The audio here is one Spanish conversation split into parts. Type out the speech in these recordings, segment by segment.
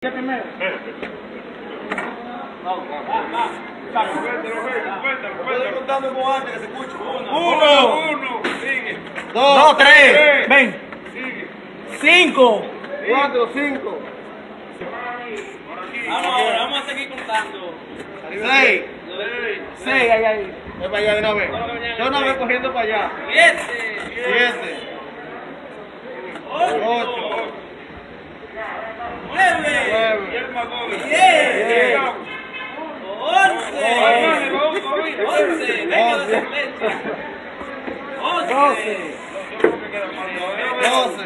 Primero. Puedes contando en voz alta que se escuche. Uno. Sigue. Dos, tres. Ven. Sigue. 5. 4, 5. Vamos a seguir contando. 6. 6, ahí. Ve para allá de una vez. De una vez cogiendo para allá. 7, 7. 8. 9, 10, 11, 11, venga la flecha. 12. 12.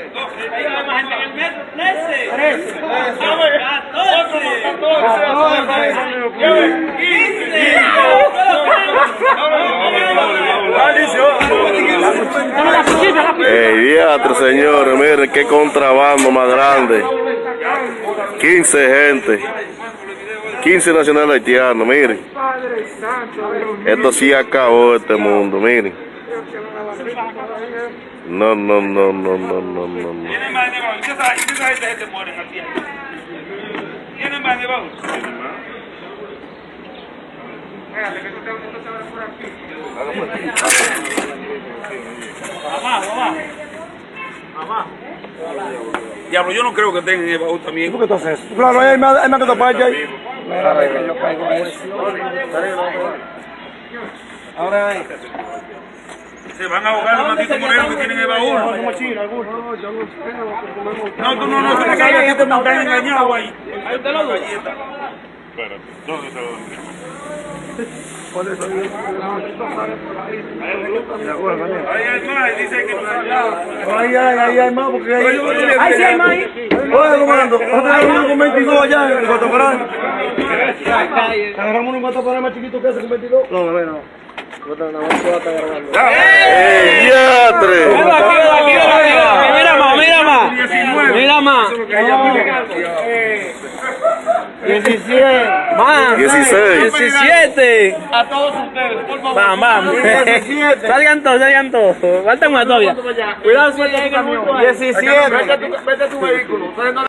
Hay más gente en el metro. 13. 13. 14. Diatre, señores, miren qué contrabando más grande. 15 gente. 15 nacionales haitianos, miren. Esto sí acabó este mundo, miren. No. Tienen más de baúl. ¿Qué gente mueren aquí? Tienen más de baúl. Abajo. Diablo, yo no creo que tengan el baúl también. ¿Por qué tú haces eso? Claro, hay más que tapar ya ahí. Mira, ve que yo caigo a eso. Ahora hay. Se van a ahogar los malditos morenos que tienen el baúl. No, tú no se le caigas que te están engañado ahí. Ahí usted lo duda. Espérate, ¿dónde está? Ahí hay más, dice que no Ahí hay más porque ahí sí hay más ahí. Oye, comando, nosotros con 22 allá en el Guataparán. Agarramos un Guataparán más chiquito que ese con 22. No. ¡Diatre! Mira más. 17. Más. 16. 17. A todos ustedes, por favor. Vamos. 17. Salgan todos. Falta más todavía. Cuidado, suelta el camión. 17. Vete a tu vehículo. Ustedes no